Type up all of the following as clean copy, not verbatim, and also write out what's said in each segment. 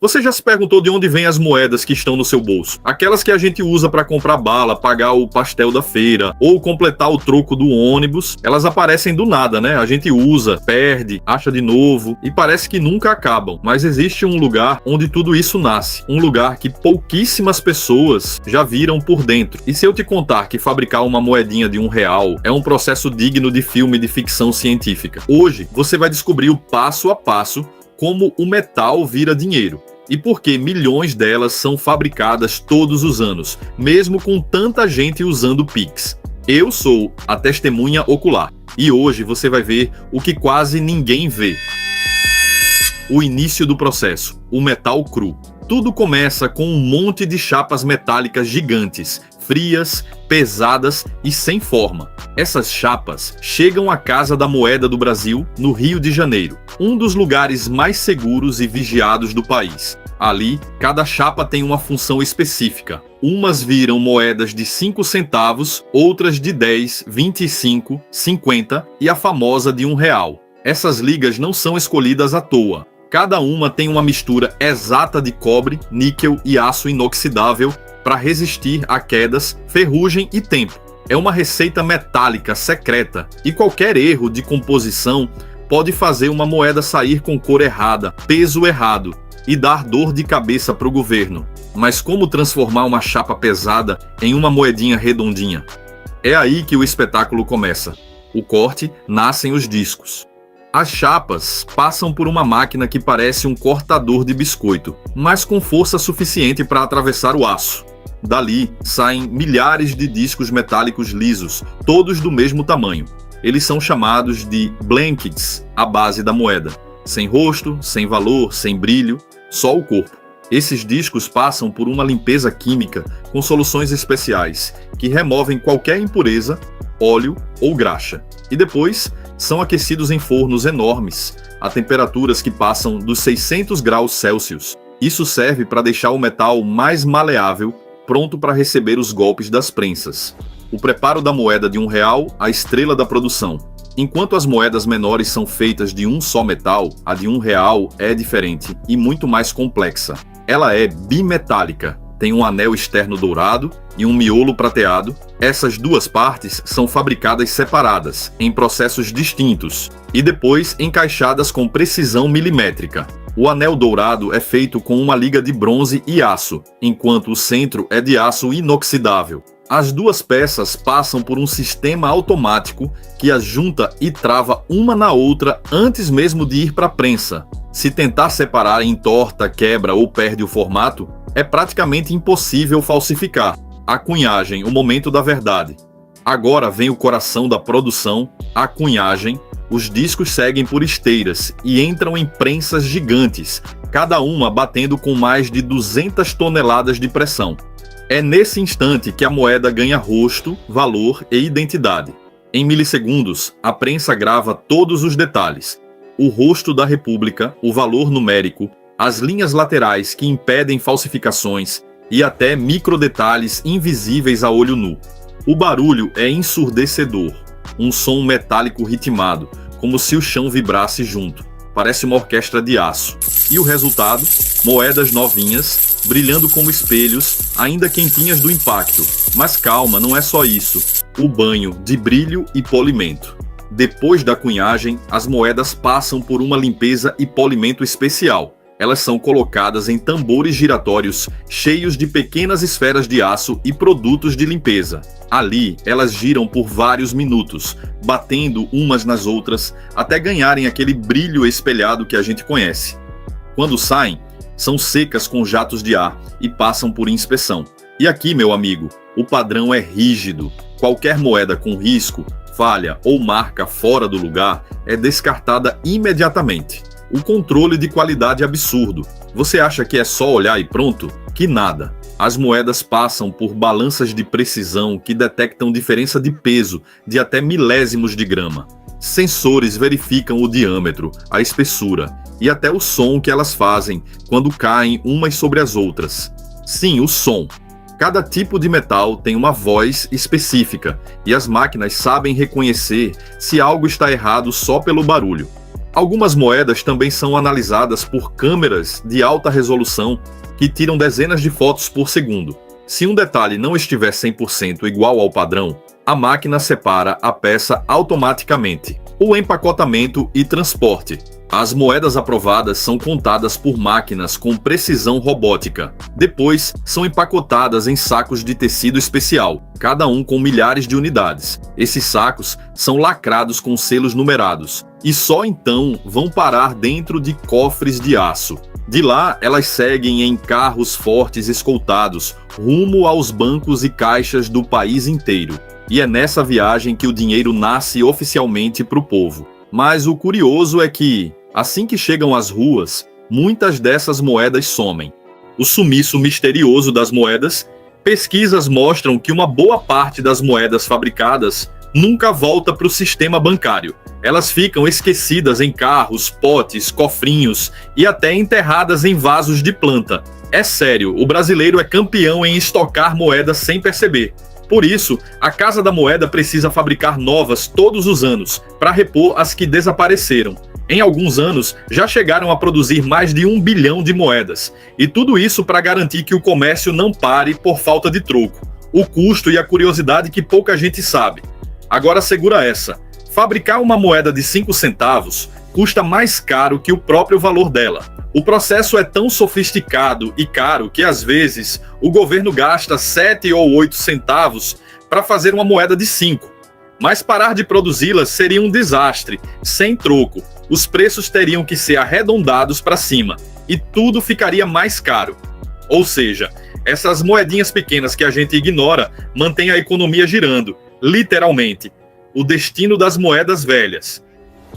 Você já se perguntou de onde vêm as moedas que estão no seu bolso? Aquelas que a gente usa para comprar bala, pagar o pastel da feira ou completar o troco do ônibus, elas aparecem do nada, né? A gente usa, perde, acha de novo e parece que nunca acabam. Mas existe um lugar onde tudo isso nasce. Um lugar que pouquíssimas pessoas já viram por dentro. E se eu te contar que fabricar uma moedinha de R$1 é um processo digno de filme de ficção científica? Hoje você vai descobrir o passo a passo como o metal vira dinheiro. E por que milhões delas são fabricadas todos os anos, mesmo com tanta gente usando Pix. Eu sou a testemunha ocular e hoje você vai ver o que quase ninguém vê. O início do processo, o metal cru. Tudo começa com um monte de chapas metálicas gigantes, frias, pesadas e sem forma. Essas chapas chegam à Casa da Moeda do Brasil, no Rio de Janeiro, um dos lugares mais seguros e vigiados do país. Ali, cada chapa tem uma função específica. Umas viram moedas de 5 centavos, outras de 10, 25, 50 e a famosa de R$1. Essas ligas não são escolhidas à toa. Cada uma tem uma mistura exata de cobre, níquel e aço inoxidável para resistir a quedas, ferrugem e tempo. É uma receita metálica secreta e qualquer erro de composição pode fazer uma moeda sair com cor errada, peso errado e dar dor de cabeça para o governo. Mas como transformar uma chapa pesada em uma moedinha redondinha? É aí que o espetáculo começa. O corte, nascem os discos. As chapas passam por uma máquina que parece um cortador de biscoito, mas com força suficiente para atravessar o aço. Dali saem milhares de discos metálicos lisos, todos do mesmo tamanho. Eles são chamados de blankets, a base da moeda. Sem rosto, sem valor, sem brilho, só o corpo. Esses discos passam por uma limpeza química com soluções especiais, que removem qualquer impureza, óleo ou graxa. E depois são aquecidos em fornos enormes, a temperaturas que passam dos 600 graus Celsius. Isso serve para deixar o metal mais maleável, pronto para receber os golpes das prensas. O preparo da moeda de R$1, a estrela da produção. Enquanto as moedas menores são feitas de um só metal, a de R$1 é diferente e muito mais complexa. Ela é bimetálica, tem um anel externo dourado e um miolo prateado. Essas duas partes são fabricadas separadas, em processos distintos, e depois encaixadas com precisão milimétrica. O anel dourado é feito com uma liga de bronze e aço, enquanto o centro é de aço inoxidável. As duas peças passam por um sistema automático que as junta e trava uma na outra antes mesmo de ir para a prensa. Se tentar separar, entorta, quebra ou perde o formato, é praticamente impossível falsificar. A cunhagem, o momento da verdade. Agora vem o coração da produção, a cunhagem. Os discos seguem por esteiras e entram em prensas gigantes, cada uma batendo com mais de 200 toneladas de pressão. É nesse instante que a moeda ganha rosto, valor e identidade. Em milissegundos, a prensa grava todos os detalhes. O rosto da República, o valor numérico, as linhas laterais que impedem falsificações e até microdetalhes invisíveis a olho nu. O barulho é ensurdecedor, um som metálico ritmado, como se o chão vibrasse junto. Parece uma orquestra de aço. E o resultado? Moedas novinhas, brilhando como espelhos, ainda quentinhas do impacto. Mas calma, não é só isso. O banho de brilho e polimento. Depois da cunhagem, as moedas passam por uma limpeza e polimento especial. Elas são colocadas em tambores giratórios cheios de pequenas esferas de aço e produtos de limpeza. Ali, elas giram por vários minutos, batendo umas nas outras até ganharem aquele brilho espelhado que a gente conhece. Quando saem, são secas com jatos de ar e passam por inspeção. E aqui, meu amigo, o padrão é rígido. Qualquer moeda com risco, falha ou marca fora do lugar é descartada imediatamente. O controle de qualidade absurdo. Você acha que é só olhar e pronto? Que nada. As moedas passam por balanças de precisão que detectam diferença de peso de até milésimos de grama. Sensores verificam o diâmetro, a espessura e até o som que elas fazem quando caem umas sobre as outras. Sim, o som. Cada tipo de metal tem uma voz específica e as máquinas sabem reconhecer se algo está errado só pelo barulho. Algumas moedas também são analisadas por câmeras de alta resolução que tiram dezenas de fotos por segundo. Se um detalhe não estiver 100% igual ao padrão, a máquina separa a peça automaticamente. O empacotamento e transporte. As moedas aprovadas são contadas por máquinas com precisão robótica. Depois, são empacotadas em sacos de tecido especial, cada um com milhares de unidades. Esses sacos são lacrados com selos numerados e só então vão parar dentro de cofres de aço. De lá, elas seguem em carros fortes escoltados, rumo aos bancos e caixas do país inteiro. E é nessa viagem que o dinheiro nasce oficialmente para o povo. Mas o curioso é que, assim que chegam às ruas, muitas dessas moedas somem. O sumiço misterioso das moedas, pesquisas mostram que uma boa parte das moedas fabricadas nunca volta para o sistema bancário. Elas ficam esquecidas em carros, potes, cofrinhos e até enterradas em vasos de planta. É sério, o brasileiro é campeão em estocar moedas sem perceber. Por isso, a Casa da Moeda precisa fabricar novas todos os anos, para repor as que desapareceram. Em alguns anos, já chegaram a produzir mais de 1 bilhão de moedas. E tudo isso para garantir que o comércio não pare por falta de troco. O custo e a curiosidade que pouca gente sabe. Agora segura essa. Fabricar uma moeda de 5 centavos custa mais caro que o próprio valor dela. O processo é tão sofisticado e caro que, às vezes, o governo gasta 7 ou 8 centavos para fazer uma moeda de 5. Mas parar de produzi-las seria um desastre, sem troco. Os preços teriam que ser arredondados para cima e tudo ficaria mais caro. Ou seja, essas moedinhas pequenas que a gente ignora mantêm a economia girando, literalmente. O destino das moedas velhas.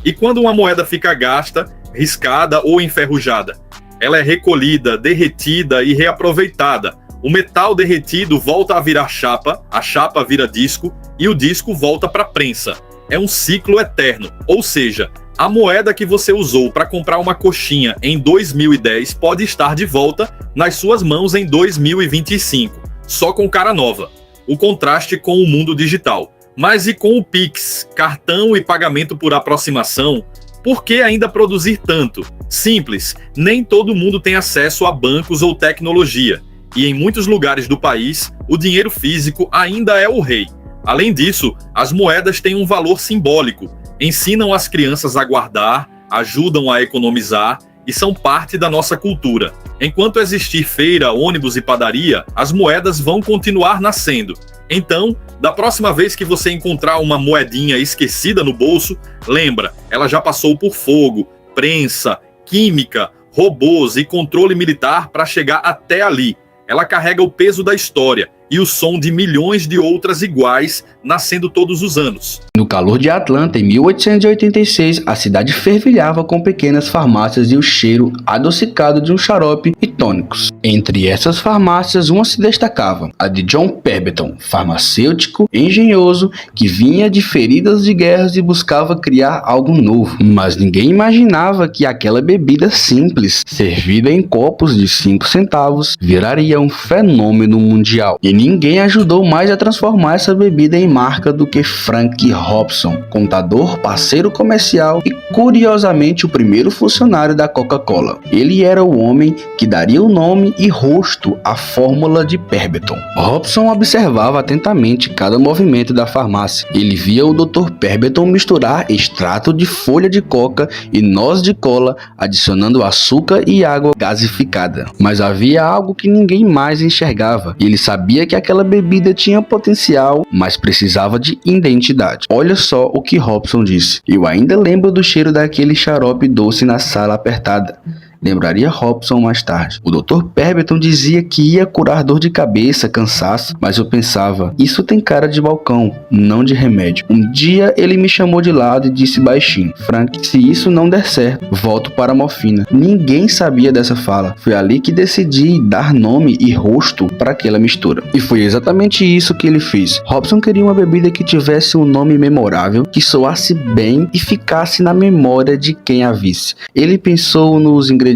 E quando uma moeda fica gasta, riscada ou enferrujada, ela é recolhida, derretida e reaproveitada. O metal derretido volta a virar chapa, a chapa vira disco e o disco volta para a prensa. É um ciclo eterno, ou seja, a moeda que você usou para comprar uma coxinha em 2010 pode estar de volta nas suas mãos em 2025, só com cara nova. O contraste com o mundo digital. Mas e com o Pix, cartão e pagamento por aproximação? Por que ainda produzir tanto? Simples, nem todo mundo tem acesso a bancos ou tecnologia. E em muitos lugares do país, o dinheiro físico ainda é o rei. Além disso, as moedas têm um valor simbólico. Ensinam as crianças a guardar, ajudam a economizar e são parte da nossa cultura. Enquanto existir feira, ônibus e padaria, as moedas vão continuar nascendo. Então, da próxima vez que você encontrar uma moedinha esquecida no bolso, lembra, ela já passou por fogo, prensa, química, robôs e controle militar para chegar até ali. Ela carrega o peso da história e o som de milhões de outras iguais nascendo todos os anos. No calor de Atlanta, em 1886, a cidade fervilhava com pequenas farmácias e o cheiro adocicado de um xarope e tônicos. Entre essas farmácias, uma se destacava, a de John Pemberton, farmacêutico engenhoso que vinha de feridas de guerras e buscava criar algo novo. Mas ninguém imaginava que aquela bebida simples, servida em copos de 5 centavos, viraria um fenômeno mundial. E ninguém ajudou mais a transformar essa bebida em marca do que Frank Hobson, contador, parceiro comercial e, curiosamente, o primeiro funcionário da Coca-Cola. Ele era o homem que daria o nome e rosto à fórmula de Pemberton. Hobson observava atentamente cada movimento da farmácia. Ele via o Dr. Pemberton misturar extrato de folha de coca e noz de cola, adicionando açúcar e água gasificada. Mas havia algo que ninguém mais enxergava. Ele sabia que aquela bebida tinha potencial, mas precisava de identidade. Olha só o que Hobson disse. Eu ainda lembro do cheiro daquele xarope doce na sala apertada. Lembraria Hobson mais tarde. O Dr. Pemberton dizia que ia curar dor de cabeça, cansaço, mas eu pensava, isso tem cara de balcão, não de remédio. Um dia ele me chamou de lado e disse baixinho, Frank, se isso não der certo, volto para a morfina. Ninguém sabia dessa fala. Foi ali que decidi dar nome e rosto para aquela mistura. E foi exatamente isso que ele fez. Hobson queria uma bebida que tivesse um nome memorável, que soasse bem e ficasse na memória de quem a visse. Ele pensou nos ingredientes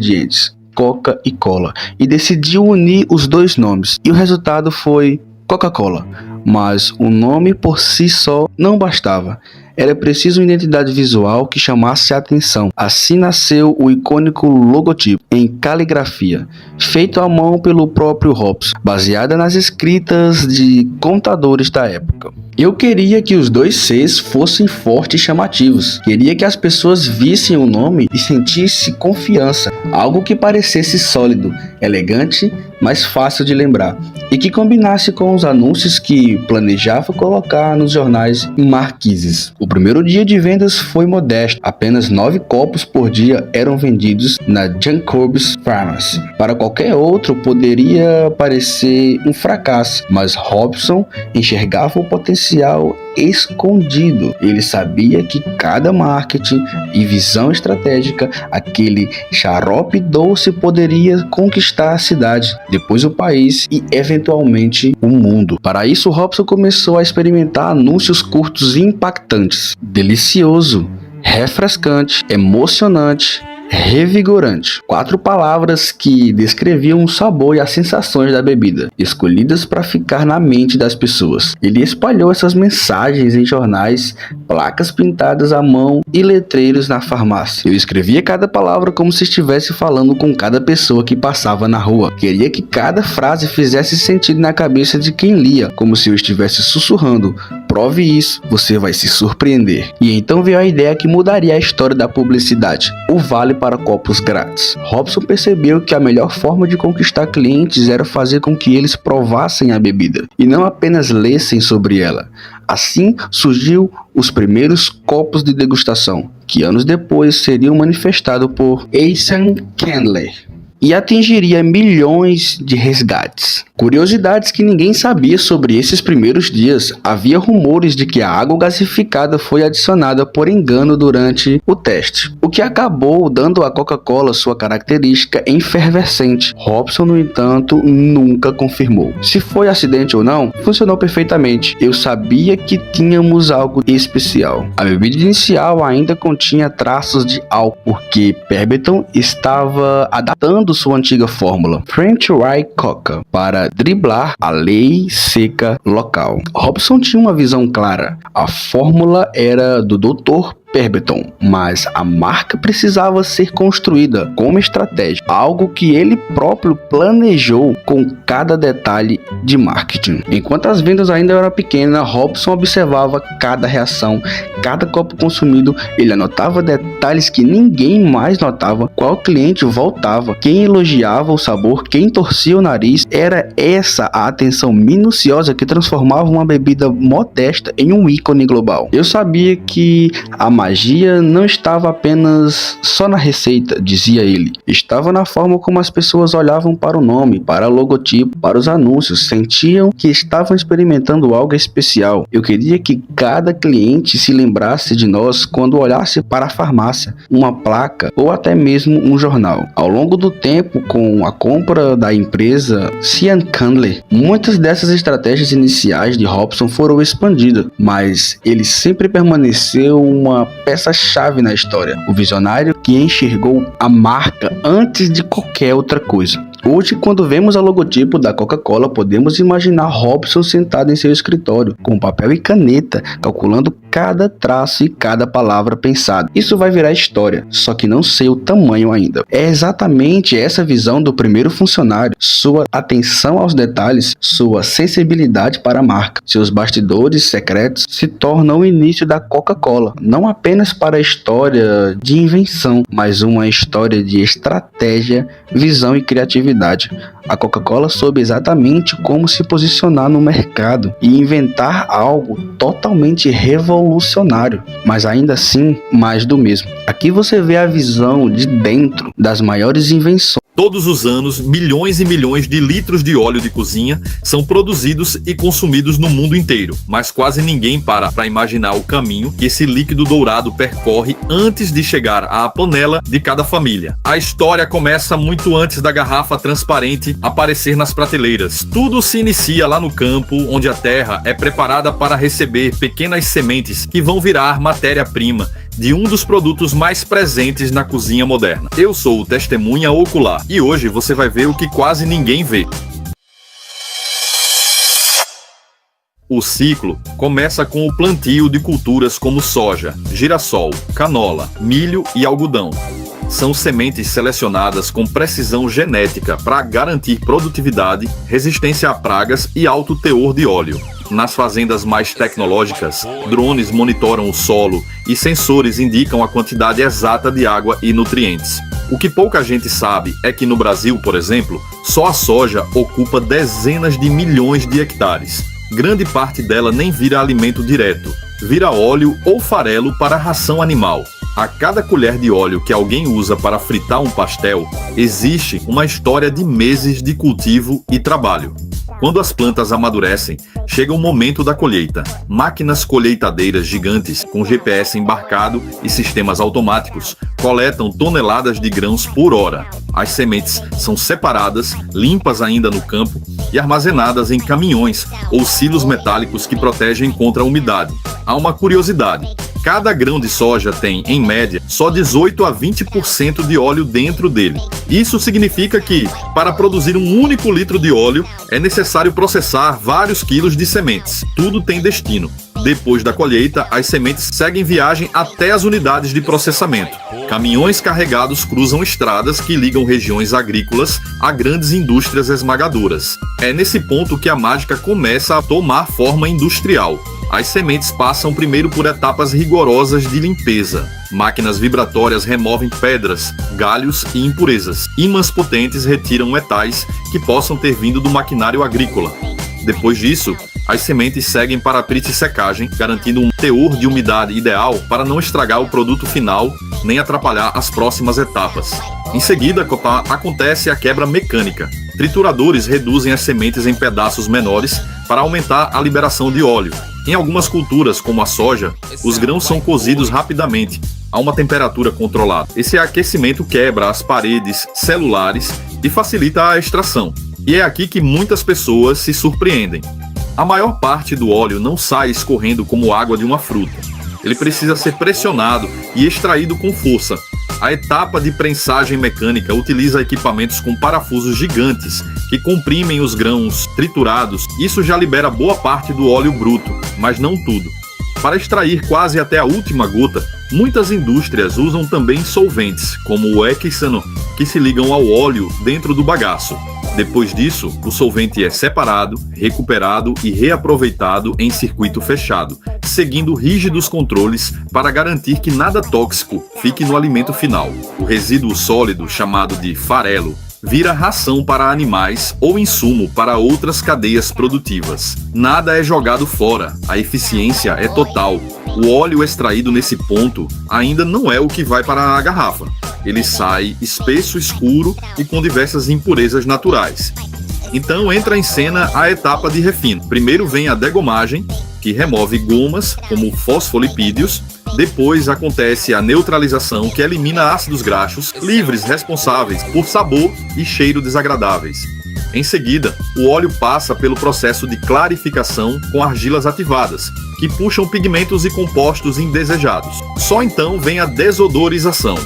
Coca e Cola e decidiu unir os dois nomes e o resultado foi Coca-Cola, mas o nome por si só não bastava. era preciso uma identidade visual que chamasse a atenção. Assim nasceu o icônico logotipo, em caligrafia, feito à mão pelo próprio Hobson, baseada nas escritas de contadores da época. Eu queria que os dois Cs fossem fortes e chamativos. Queria que as pessoas vissem o nome e sentissem confiança, algo que parecesse sólido, elegante, mas fácil de lembrar, e que combinasse com os anúncios que planejava colocar nos jornais e marquises. O primeiro dia de vendas foi modesto, apenas 9 copos por dia eram vendidos na Jacobs Pharmacy. Para qualquer outro poderia parecer um fracasso, mas Hobson enxergava o potencial escondido. Ele sabia que cada marketing e visão estratégica, aquele xarope doce poderia conquistar a cidade, depois o país e eventualmente o mundo. Para isso, Hobson começou a experimentar anúncios curtos e impactantes. Delicioso, refrescante, emocionante, revigorante. 4 palavras que descreviam o sabor e as sensações da bebida, escolhidas para ficar na mente das pessoas. Ele espalhou essas mensagens em jornais, placas pintadas à mão e letreiros na farmácia. Eu escrevia cada palavra como se estivesse falando com cada pessoa que passava na rua. Queria que cada frase fizesse sentido na cabeça de quem lia, como se eu estivesse sussurrando: prove isso, você vai se surpreender. E então veio a ideia que mudaria a história da publicidade: o vale para copos grátis. Hobson percebeu que a melhor forma de conquistar clientes era fazer com que eles provassem a bebida e não apenas lessem sobre ela. Assim surgiu os primeiros copos de degustação, que anos depois seriam manifestados por Ethan Candler e atingiria milhões de resgates. Curiosidades que ninguém sabia sobre esses primeiros dias: havia rumores de que a água gasificada foi adicionada por engano durante o teste, o que acabou dando à Coca-Cola sua característica efervescente. Hobson, no entanto, nunca confirmou. Se foi acidente ou não, funcionou perfeitamente. Eu sabia que tínhamos algo especial. A bebida inicial ainda continha traços de álcool, porque Pemberton estava adaptando sua antiga fórmula French Rye Coca para driblar a lei seca local. Hobson tinha uma visão clara. A fórmula era do Dr. Pemberton, mas a marca precisava ser construída como estratégia, algo que ele próprio planejou com cada detalhe de marketing. Enquanto as vendas ainda eram pequenas, Hobson observava cada reação, cada copo consumido. Ele anotava detalhes que ninguém mais notava: qual cliente voltava, quem elogiava o sabor, quem torcia o nariz. Era essa a atenção minuciosa que transformava uma bebida modesta em um ícone global. Eu sabia que a magia não estava apenas só na receita, dizia ele. Estava na forma como as pessoas olhavam para o nome, para o logotipo, para os anúncios. Sentiam que estavam experimentando algo especial. Eu queria que cada cliente se lembrasse de nós quando olhasse para a farmácia, uma placa ou até mesmo um jornal. Ao longo do tempo, com a compra da empresa Sean Candler, muitas dessas estratégias iniciais de Hobson foram expandidas, mas ele sempre permaneceu uma peça-chave na história, o visionário que enxergou a marca antes de qualquer outra coisa. Hoje, quando vemos o logotipo da Coca-Cola, podemos imaginar Hobson sentado em seu escritório, com papel e caneta, calculando cada traço e cada palavra pensada. Isso vai virar história, só que não sei o tamanho ainda. É exatamente essa visão do primeiro funcionário, sua atenção aos detalhes, sua sensibilidade para a marca. Seus bastidores secretos se tornam o início da Coca-Cola, não apenas para a história de invenção, mas uma história de estratégia, visão e criatividade. A Coca-Cola soube exatamente como se posicionar no mercado e inventar algo totalmente revolucionário, mas ainda assim mais do mesmo. Aqui você vê a visão de dentro das maiores invenções. Todos os anos, milhões e milhões de litros de óleo de cozinha são produzidos e consumidos no mundo inteiro, mas quase ninguém para imaginar o caminho que esse líquido dourado percorre antes de chegar à panela de cada família. A história começa muito antes da garrafa transparente aparecer nas prateleiras. Tudo se inicia lá no campo, onde a terra é preparada para receber pequenas sementes que vão virar matéria-prima de um dos produtos mais presentes na cozinha moderna. Eu sou o Testemunha Ocular e hoje você vai ver o que quase ninguém vê. O ciclo começa com o plantio de culturas como soja, girassol, canola, milho e algodão. São sementes selecionadas com precisão genética para garantir produtividade, resistência a pragas e alto teor de óleo. Nas fazendas mais tecnológicas, drones monitoram o solo e sensores indicam a quantidade exata de água e nutrientes. O que pouca gente sabe é que no Brasil, por exemplo, só a soja ocupa dezenas de milhões de hectares. Grande parte dela nem vira alimento direto, vira óleo ou farelo para ração animal. A cada colher de óleo que alguém usa para fritar um pastel, existe uma história de meses de cultivo e trabalho. Quando as plantas amadurecem, chega o momento da colheita. Máquinas colheitadeiras gigantes com GPS embarcado e sistemas automáticos coletam toneladas de grãos por hora. As sementes são separadas, limpas ainda no campo e armazenadas em caminhões ou silos metálicos que protegem contra a umidade. Há uma curiosidade. Cada grão de soja tem, em média, só 18 a 20% de óleo dentro dele. Isso significa que, para produzir um único litro de óleo, é necessário processar vários quilos de sementes. Tudo tem destino. Depois da colheita, as sementes seguem viagem até as unidades de processamento. Caminhões carregados cruzam estradas que ligam regiões agrícolas a grandes indústrias esmagadoras. É nesse ponto que a mágica começa a tomar forma industrial. As sementes passam primeiro por etapas rigorosas de limpeza. Máquinas vibratórias removem pedras, galhos e impurezas. Ímãs potentes retiram metais que possam ter vindo do maquinário agrícola. Depois disso, as sementes seguem para a secagem, garantindo um teor de umidade ideal para não estragar o produto final nem atrapalhar as próximas etapas. Em seguida, acontece a quebra mecânica. Trituradores reduzem as sementes em pedaços menores para aumentar a liberação de óleo. Em algumas culturas, como a soja, os grãos são cozidos rapidamente, a uma temperatura controlada. Esse aquecimento quebra as paredes celulares e facilita a extração. E é aqui que muitas pessoas se surpreendem. A maior parte do óleo não sai escorrendo como água de uma fruta. Ele precisa ser pressionado e extraído com força. A etapa de prensagem mecânica utiliza equipamentos com parafusos gigantes que comprimem os grãos triturados. Isso já libera boa parte do óleo bruto, mas não tudo. Para extrair quase até a última gota, muitas indústrias usam também solventes, como o hexano, que se ligam ao óleo dentro do bagaço. Depois disso, o solvente é separado, recuperado e reaproveitado em circuito fechado, seguindo rígidos controles para garantir que nada tóxico fique no alimento final. O resíduo sólido, chamado de farelo, vira ração para animais ou insumo para outras cadeias produtivas. Nada é jogado fora, a eficiência é total. O óleo extraído nesse ponto ainda não é o que vai para a garrafa. Ele sai espesso, escuro e com diversas impurezas naturais. Então entra em cena a etapa de refino. Primeiro vem a degomagem, que remove gomas, como fosfolipídios. Depois acontece a neutralização, que elimina ácidos graxos livres responsáveis por sabor e cheiro desagradáveis. Em seguida, o óleo passa pelo processo de clarificação com argilas ativadas, que puxam pigmentos e compostos indesejados. Só então vem a desodorização.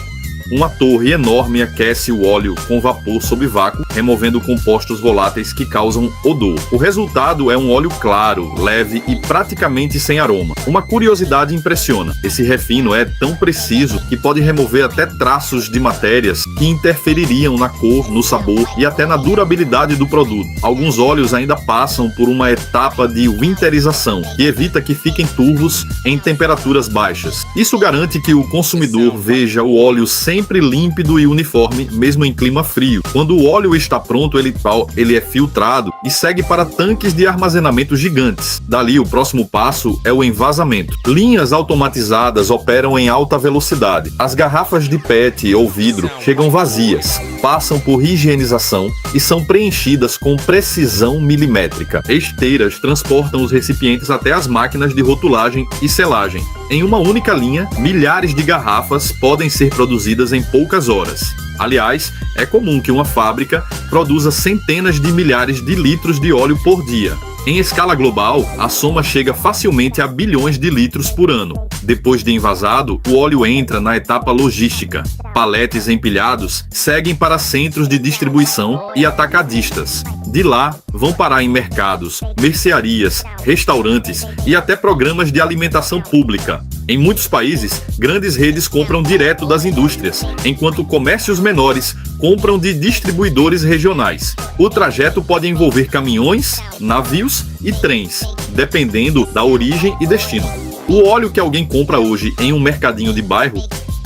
Uma torre enorme aquece o óleo com vapor sob vácuo, removendo compostos voláteis que causam odor. O resultado é um óleo claro, leve e praticamente sem aroma. Uma curiosidade impressiona: esse refino é tão preciso que pode remover até traços de matérias que interfeririam na cor, no sabor e até na durabilidade do produto. Alguns óleos ainda passam por uma etapa de winterização, que evita que fiquem turvos em temperaturas baixas. Isso garante que o consumidor veja o óleo sempre límpido e uniforme, mesmo em clima frio. Quando o óleo está pronto, ele é filtrado e segue para tanques de armazenamento gigantes. Dali, o próximo passo é o envasamento. Linhas automatizadas operam em alta velocidade. As garrafas de PET ou vidro chegam vazias, passam por higienização e são preenchidas com precisão milimétrica. Esteiras transportam os recipientes até as máquinas de rotulagem e selagem. Em uma única linha, milhares de garrafas podem ser produzidas em poucas horas. Aliás, é comum que uma fábrica produza centenas de milhares de litros de óleo por dia. Em escala global, a soma chega facilmente a bilhões de litros por ano. Depois de envasado, o óleo entra na etapa logística. Paletes empilhados seguem para centros de distribuição e atacadistas. De lá, vão parar em mercados, mercearias, restaurantes e até programas de alimentação pública. Em muitos países, grandes redes compram direto das indústrias, enquanto comércios menores compram de distribuidores regionais. O trajeto pode envolver caminhões, navios e trens, dependendo da origem e destino. O óleo que alguém compra hoje em um mercadinho de bairro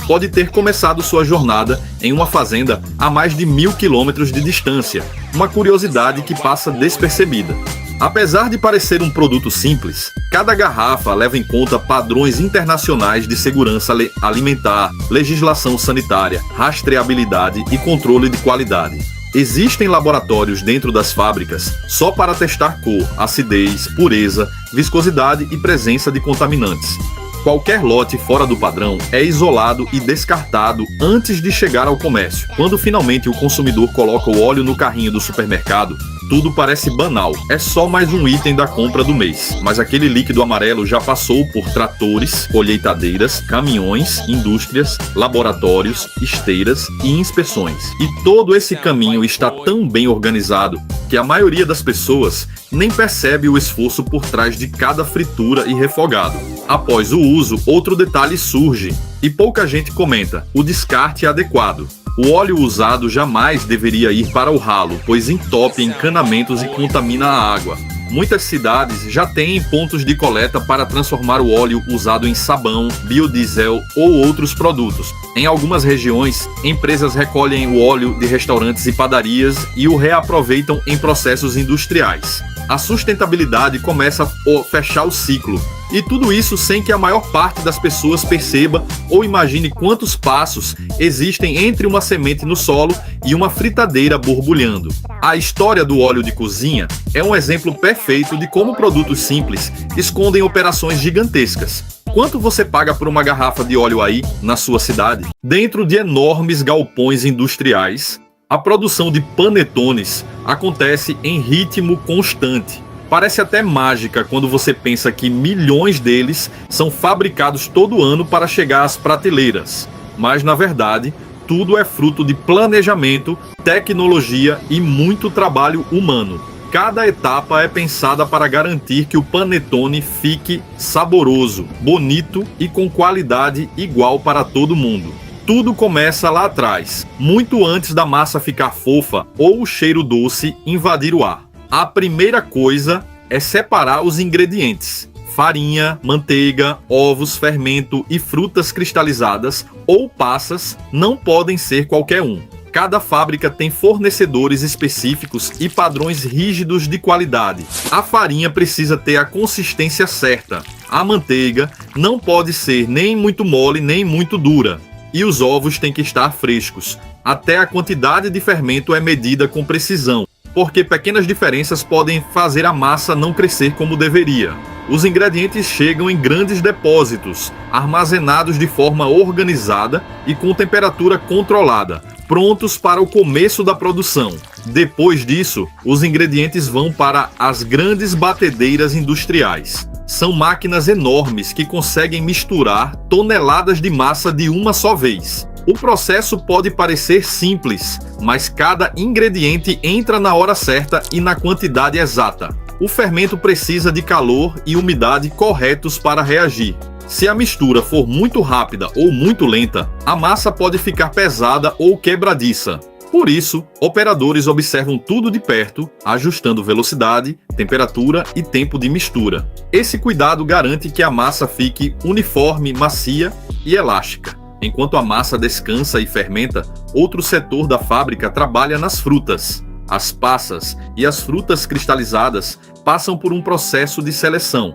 pode ter começado sua jornada em uma fazenda a mais de 1.000 quilômetros de distância, uma curiosidade que passa despercebida. Apesar de parecer um produto simples, cada garrafa leva em conta padrões internacionais de segurança alimentar, legislação sanitária, rastreabilidade e controle de qualidade. Existem laboratórios dentro das fábricas só para testar cor, acidez, pureza, viscosidade e presença de contaminantes. Qualquer lote fora do padrão é isolado e descartado antes de chegar ao comércio. Quando finalmente o consumidor coloca o óleo no carrinho do supermercado, tudo parece banal. É só mais um item da compra do mês. Mas aquele líquido amarelo já passou por tratores, colheitadeiras, caminhões, indústrias, laboratórios, esteiras e inspeções. E todo esse caminho está tão bem organizado que a maioria das pessoas nem percebe o esforço por trás de cada fritura e refogado. Após o uso, outro detalhe surge e pouca gente comenta: o descarte adequado. O óleo usado jamais deveria ir para o ralo, pois entope encanamentos e contamina a água. Muitas cidades já têm pontos de coleta para transformar o óleo usado em sabão, biodiesel ou outros produtos. Em algumas regiões, empresas recolhem o óleo de restaurantes e padarias e o reaproveitam em processos industriais. A sustentabilidade começa a fechar o ciclo. E tudo isso sem que a maior parte das pessoas perceba ou imagine quantos passos existem entre uma semente no solo e uma fritadeira borbulhando. A história do óleo de cozinha é um exemplo perfeito de como produtos simples escondem operações gigantescas. Quanto você paga por uma garrafa de óleo aí, na sua cidade? Dentro de enormes galpões industriais, a produção de panetones acontece em ritmo constante. Parece até mágica quando você pensa que milhões deles são fabricados todo ano para chegar às prateleiras. Mas, na verdade, tudo é fruto de planejamento, tecnologia e muito trabalho humano. Cada etapa é pensada para garantir que o panetone fique saboroso, bonito e com qualidade igual para todo mundo. Tudo começa lá atrás, muito antes da massa ficar fofa ou o cheiro doce invadir o ar. A primeira coisa é separar os ingredientes. Farinha, manteiga, ovos, fermento e frutas cristalizadas ou passas não podem ser qualquer um. Cada fábrica tem fornecedores específicos e padrões rígidos de qualidade. A farinha precisa ter a consistência certa. A manteiga não pode ser nem muito mole nem muito dura. E os ovos têm que estar frescos. Até a quantidade de fermento é medida com precisão, porque pequenas diferenças podem fazer a massa não crescer como deveria. Os ingredientes chegam em grandes depósitos, armazenados de forma organizada e com temperatura controlada, prontos para o começo da produção. Depois disso, os ingredientes vão para as grandes batedeiras industriais. São máquinas enormes que conseguem misturar toneladas de massa de uma só vez. O processo pode parecer simples, mas cada ingrediente entra na hora certa e na quantidade exata. O fermento precisa de calor e umidade corretos para reagir. Se a mistura for muito rápida ou muito lenta, a massa pode ficar pesada ou quebradiça. Por isso, operadores observam tudo de perto, ajustando velocidade, temperatura e tempo de mistura. Esse cuidado garante que a massa fique uniforme, macia e elástica. Enquanto a massa descansa e fermenta, outro setor da fábrica trabalha nas frutas. As passas e as frutas cristalizadas passam por um processo de seleção.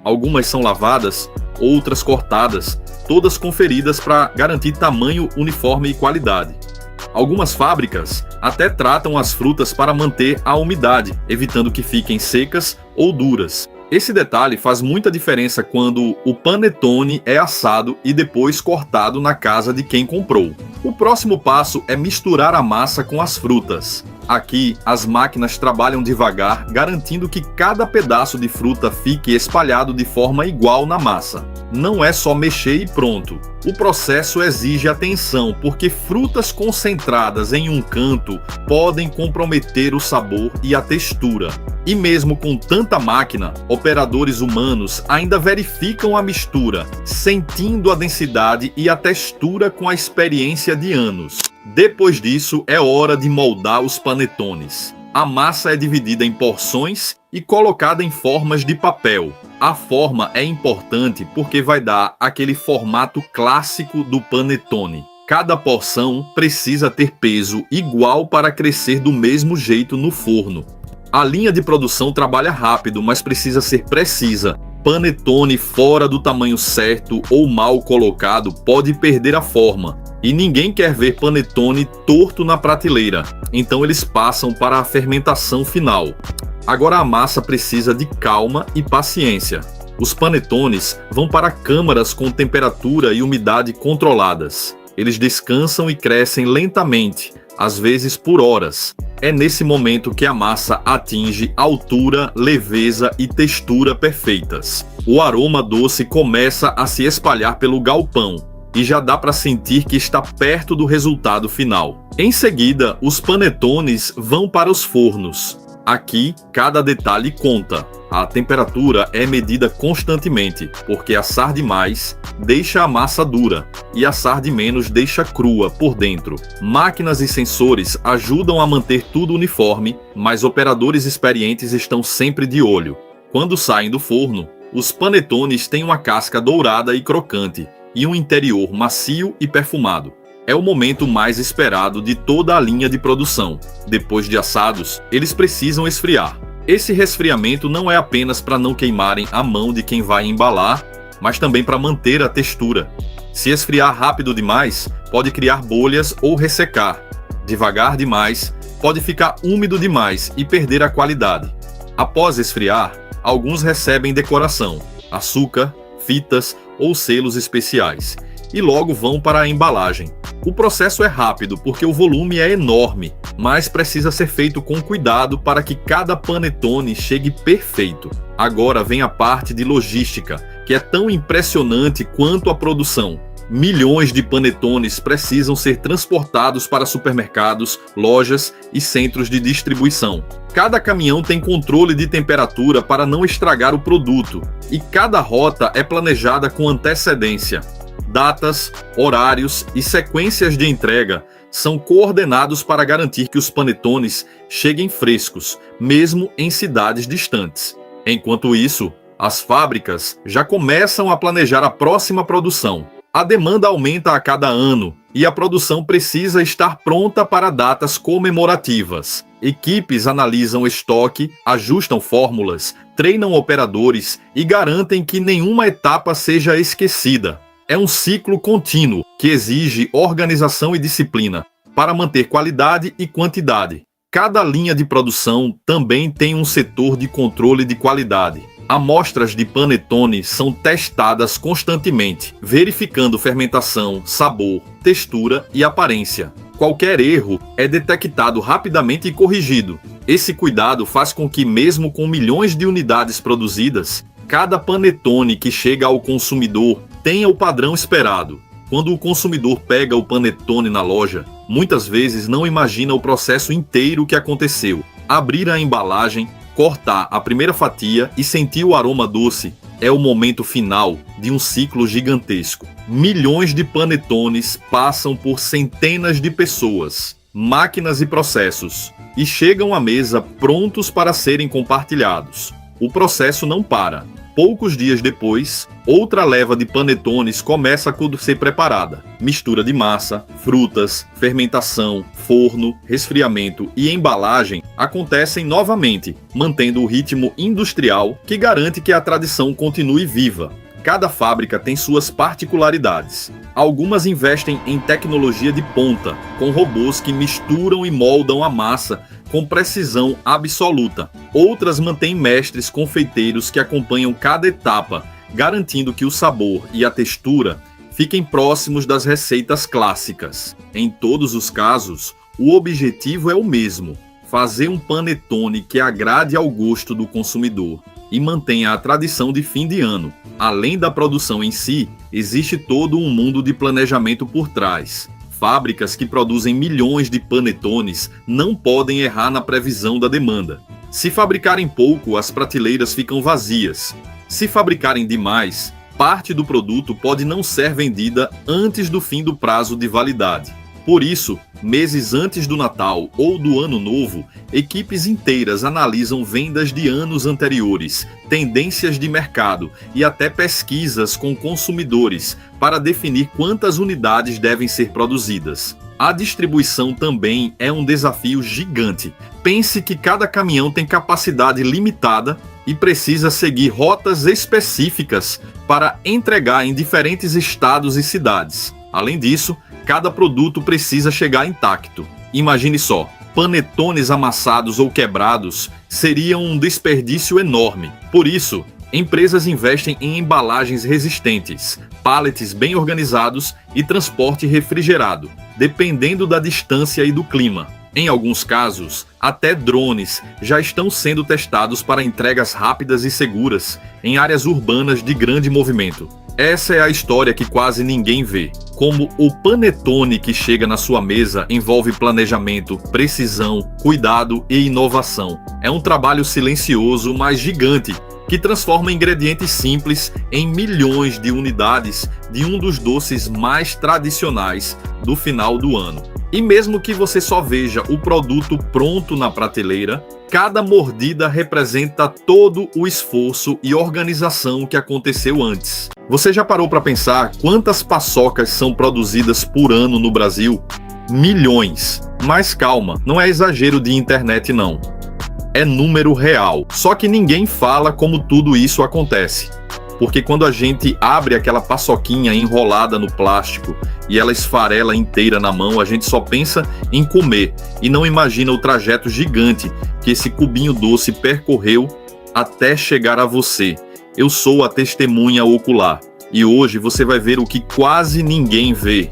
Algumas são lavadas, outras cortadas, todas conferidas para garantir tamanho, uniforme e qualidade. Algumas fábricas até tratam as frutas para manter a umidade, evitando que fiquem secas ou duras. Esse detalhe faz muita diferença quando o panetone é assado e depois cortado na casa de quem comprou. O próximo passo é misturar a massa com as frutas. Aqui, as máquinas trabalham devagar, garantindo que cada pedaço de fruta fique espalhado de forma igual na massa. Não é só mexer e pronto. O processo exige atenção, porque frutas concentradas em um canto podem comprometer o sabor e a textura. E mesmo com tanta máquina, operadores humanos ainda verificam a mistura, sentindo a densidade e a textura com a experiência de anos. Depois disso, é hora de moldar os panetones. A massa é dividida em porções e colocada em formas de papel. A forma é importante porque vai dar aquele formato clássico do panetone. Cada porção precisa ter peso igual para crescer do mesmo jeito no forno. A linha de produção trabalha rápido, mas precisa ser precisa. Panetone fora do tamanho certo ou mal colocado pode perder a forma. E ninguém quer ver panetone torto na prateleira, então eles passam para a fermentação final. Agora a massa precisa de calma e paciência. Os panetones vão para câmaras com temperatura e umidade controladas. Eles descansam e crescem lentamente, às vezes por horas. É nesse momento que a massa atinge altura, leveza e textura perfeitas. O aroma doce começa a se espalhar pelo galpão e já dá para sentir que está perto do resultado final. Em seguida, os panetones vão para os fornos. Aqui, cada detalhe conta. A temperatura é medida constantemente, porque assar demais deixa a massa dura e assar de menos deixa crua por dentro. Máquinas e sensores ajudam a manter tudo uniforme, mas operadores experientes estão sempre de olho. Quando saem do forno, os panetones têm uma casca dourada e crocante e um interior macio e perfumado. É o momento mais esperado de toda a linha de produção. Depois de assados, eles precisam esfriar. Esse resfriamento não é apenas para não queimarem a mão de quem vai embalar, mas também para manter a textura. Se esfriar rápido demais, pode criar bolhas ou ressecar. Devagar demais, pode ficar úmido demais e perder a qualidade. Após esfriar, alguns recebem decoração, açúcar, fitas ou selos especiais, e logo vão para a embalagem. O processo é rápido porque o volume é enorme, mas precisa ser feito com cuidado para que cada panetone chegue perfeito. Agora vem a parte de logística, que é tão impressionante quanto a produção. Milhões de panetones precisam ser transportados para supermercados, lojas e centros de distribuição. Cada caminhão tem controle de temperatura para não estragar o produto, e cada rota é planejada com antecedência. Datas, horários e sequências de entrega são coordenados para garantir que os panetones cheguem frescos, mesmo em cidades distantes. Enquanto isso, as fábricas já começam a planejar a próxima produção. A demanda aumenta a cada ano e a produção precisa estar pronta para datas comemorativas. Equipes analisam estoque, ajustam fórmulas, treinam operadores e garantem que nenhuma etapa seja esquecida. É um ciclo contínuo que exige organização e disciplina para manter qualidade e quantidade. Cada linha de produção também tem um setor de controle de qualidade. Amostras de panetone são testadas constantemente, verificando fermentação, sabor, textura e aparência. Qualquer erro é detectado rapidamente e corrigido. Esse cuidado faz com que, mesmo com milhões de unidades produzidas, cada panetone que chega ao consumidor tenha o padrão esperado. Quando o consumidor pega o panetone na loja, muitas vezes não imagina o processo inteiro que aconteceu. Abrir a embalagem, cortar a primeira fatia e sentir o aroma doce é o momento final de um ciclo gigantesco. Milhões de panetones passam por centenas de pessoas, máquinas e processos, e chegam à mesa prontos para serem compartilhados. O processo não para. Poucos dias depois, outra leva de panetones começa a ser preparada. Mistura de massa, frutas, fermentação, forno, resfriamento e embalagem acontecem novamente, mantendo o ritmo industrial que garante que a tradição continue viva. Cada fábrica tem suas particularidades. Algumas investem em tecnologia de ponta, com robôs que misturam e moldam a massa com precisão absoluta. Outras mantêm mestres confeiteiros que acompanham cada etapa, garantindo que o sabor e a textura fiquem próximos das receitas clássicas. Em todos os casos, o objetivo é o mesmo: fazer um panetone que agrade ao gosto do consumidor e mantenha a tradição de fim de ano. Além da produção em si, existe todo um mundo de planejamento por trás. Fábricas que produzem milhões de panetones não podem errar na previsão da demanda. Se fabricarem pouco, as prateleiras ficam vazias. Se fabricarem demais, parte do produto pode não ser vendida antes do fim do prazo de validade. Por isso, meses antes do Natal ou do Ano Novo, equipes inteiras analisam vendas de anos anteriores, tendências de mercado e até pesquisas com consumidores para definir quantas unidades devem ser produzidas. A distribuição também é um desafio gigante. Pense que cada caminhão tem capacidade limitada e precisa seguir rotas específicas para entregar em diferentes estados e cidades. Além disso, cada produto precisa chegar intacto. Imagine só, panetones amassados ou quebrados seriam um desperdício enorme. Por isso, empresas investem em embalagens resistentes, pallets bem organizados e transporte refrigerado, dependendo da distância e do clima. Em alguns casos, até drones já estão sendo testados para entregas rápidas e seguras em áreas urbanas de grande movimento. Essa é a história que quase ninguém vê. Como o panetone que chega na sua mesa envolve planejamento, precisão, cuidado e inovação. É um trabalho silencioso, mas gigante, que transforma ingredientes simples em milhões de unidades de um dos doces mais tradicionais do final do ano. E mesmo que você só veja o produto pronto na prateleira, cada mordida representa todo o esforço e organização que aconteceu antes. Você já parou para pensar quantas paçocas são produzidas por ano no Brasil? Milhões. Mas calma, não é exagero de internet não. É número real. Só que ninguém fala como tudo isso acontece. Porque quando a gente abre aquela paçoquinha enrolada no plástico e ela esfarela inteira na mão, a gente só pensa em comer e não imagina o trajeto gigante que esse cubinho doce percorreu até chegar a você. Eu sou a testemunha ocular e hoje você vai ver o que quase ninguém vê.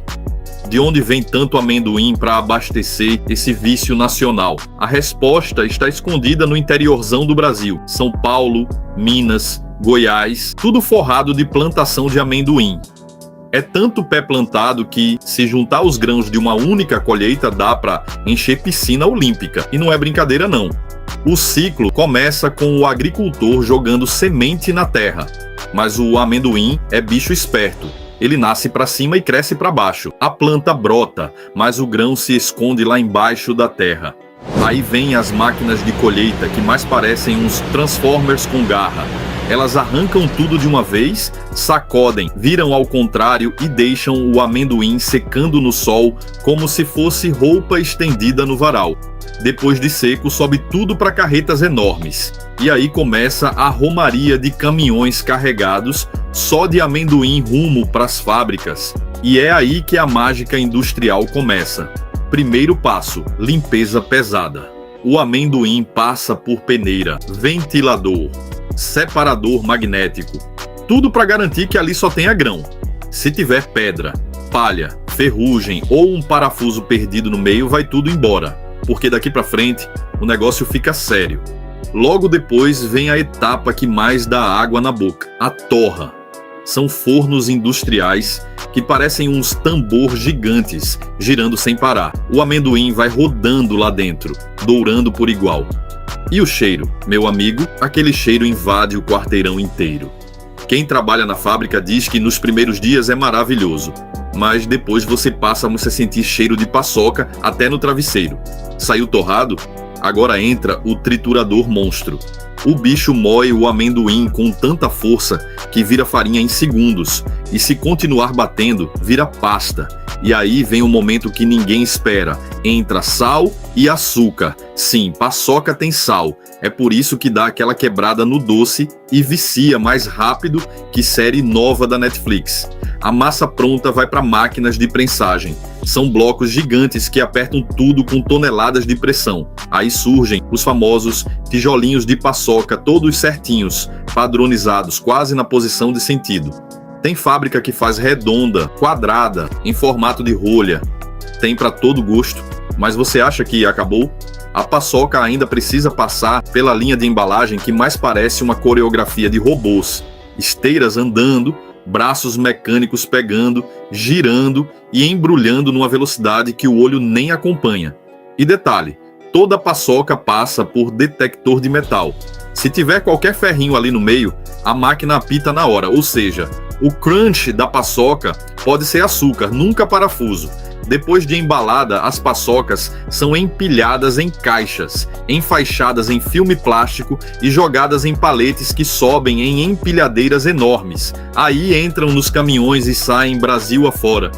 De onde vem tanto amendoim para abastecer esse vício nacional? A resposta está escondida no interiorzão do Brasil. São Paulo, Minas, Goiás, tudo forrado de plantação de amendoim. É tanto pé plantado que, se juntar os grãos de uma única colheita, dá para encher piscina olímpica. E não é brincadeira não. O ciclo começa com o agricultor jogando semente na terra. Mas o amendoim é bicho esperto. Ele nasce para cima e cresce para baixo. A planta brota, mas o grão se esconde lá embaixo da terra. Aí vem as máquinas de colheita, que mais parecem uns Transformers com garra. Elas arrancam tudo de uma vez, sacodem, viram ao contrário e deixam o amendoim secando no sol como se fosse roupa estendida no varal. Depois de seco, sobe tudo para carretas enormes. E aí começa a romaria de caminhões carregados só de amendoim rumo para as fábricas. E é aí que a mágica industrial começa. Primeiro passo, limpeza pesada. O amendoim passa por peneira, ventilador, separador magnético. Tudo para garantir que ali só tenha grão. Se tiver pedra, palha, ferrugem ou um parafuso perdido no meio, vai tudo embora. Porque daqui para frente, o negócio fica sério. Logo depois vem a etapa que mais dá água na boca, a torra. São fornos industriais que parecem uns tambor gigantes, girando sem parar. O amendoim vai rodando lá dentro, dourando por igual. E o cheiro, meu amigo, aquele cheiro invade o quarteirão inteiro. Quem trabalha na fábrica diz que nos primeiros dias é maravilhoso, mas depois você passa a sentir cheiro de paçoca até no travesseiro. Saiu torrado? Agora entra o triturador monstro. O bicho moe o amendoim com tanta força que vira farinha em segundos e se continuar batendo, vira pasta. E aí vem o momento que ninguém espera. Entra sal e açúcar. Sim, paçoca tem sal. É por isso que dá aquela quebrada no doce e vicia mais rápido que série nova da Netflix. A massa pronta vai para máquinas de prensagem. São blocos gigantes que apertam tudo com toneladas de pressão. Aí surgem os famosos tijolinhos de paçoca, todos certinhos, padronizados, quase na posição de sentido. Tem fábrica que faz redonda, quadrada, em formato de rolha. Tem para todo gosto. Mas você acha que acabou? A paçoca ainda precisa passar pela linha de embalagem que mais parece uma coreografia de robôs. Esteiras andando, braços mecânicos pegando, girando e embrulhando numa velocidade que o olho nem acompanha. E detalhe, toda paçoca passa por detector de metal. Se tiver qualquer ferrinho ali no meio, a máquina apita na hora, ou seja, o crunch da paçoca pode ser açúcar, nunca parafuso. Depois de embalada, as paçocas são empilhadas em caixas, enfaixadas em filme plástico e jogadas em paletes que sobem em empilhadeiras enormes. Aí entram nos caminhões e saem Brasil afora.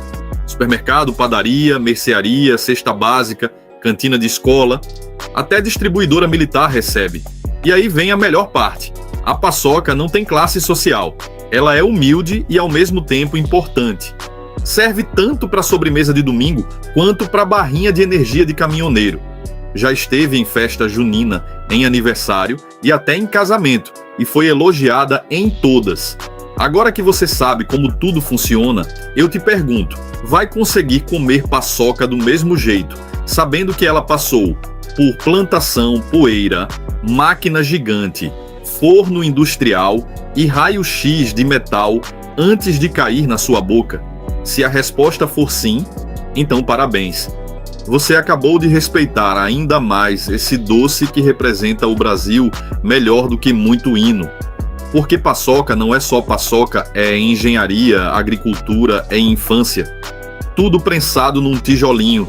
Supermercado, padaria, mercearia, cesta básica, cantina de escola, até distribuidora militar recebe. E aí vem a melhor parte. A paçoca não tem classe social. Ela é humilde e ao mesmo tempo importante. Serve tanto para sobremesa de domingo quanto para barrinha de energia de caminhoneiro. Já esteve em festa junina, em aniversário e até em casamento, e foi elogiada em todas. Agora que você sabe como tudo funciona, eu te pergunto, vai conseguir comer paçoca do mesmo jeito, sabendo que ela passou por plantação, poeira, máquina gigante, forno industrial e raio-x de metal antes de cair na sua boca? Se a resposta for sim, então parabéns. Você acabou de respeitar ainda mais esse doce que representa o Brasil melhor do que muito hino. Porque paçoca não é só paçoca, é engenharia, agricultura, é infância. Tudo prensado num tijolinho.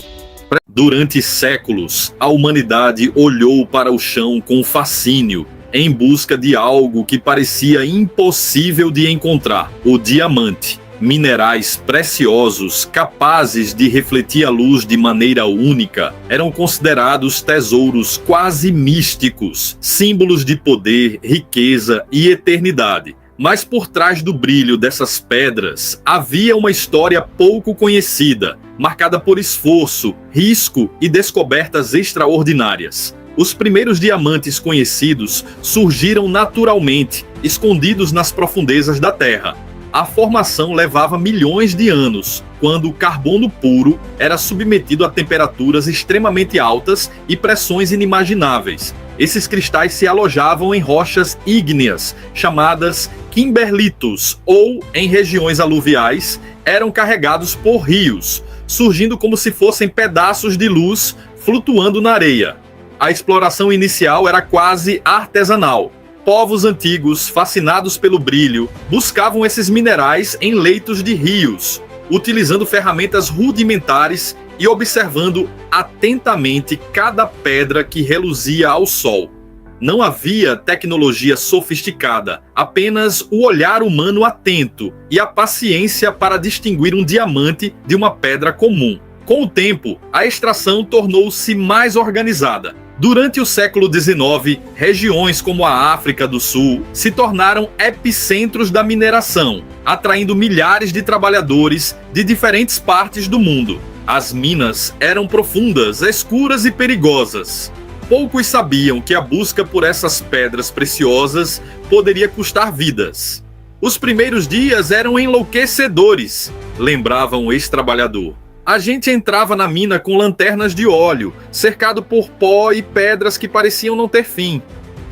Durante séculos, a humanidade olhou para o chão com fascínio, em busca de algo que parecia impossível de encontrar: o diamante. Minerais preciosos, capazes de refletir a luz de maneira única, eram considerados tesouros quase místicos, símbolos de poder, riqueza e eternidade. Mas por trás do brilho dessas pedras havia uma história pouco conhecida, marcada por esforço, risco e descobertas extraordinárias. Os primeiros diamantes conhecidos surgiram naturalmente, escondidos nas profundezas da Terra. A formação levava milhões de anos, quando o carbono puro era submetido a temperaturas extremamente altas e pressões inimagináveis. Esses cristais se alojavam em rochas ígneas, chamadas kimberlitos, ou, em regiões aluviais, eram carregados por rios, surgindo como se fossem pedaços de luz flutuando na areia. A exploração inicial era quase artesanal. Povos antigos, fascinados pelo brilho, buscavam esses minerais em leitos de rios, utilizando ferramentas rudimentares e observando atentamente cada pedra que reluzia ao sol. Não havia tecnologia sofisticada, apenas o olhar humano atento e a paciência para distinguir um diamante de uma pedra comum. Com o tempo, a extração tornou-se mais organizada. Durante o século XIX, regiões como a África do Sul se tornaram epicentros da mineração, atraindo milhares de trabalhadores de diferentes partes do mundo. As minas eram profundas, escuras e perigosas. Poucos sabiam que a busca por essas pedras preciosas poderia custar vidas. Os primeiros dias eram enlouquecedores, lembrava um ex-trabalhador. A gente entrava na mina com lanternas de óleo, cercado por pó e pedras que pareciam não ter fim.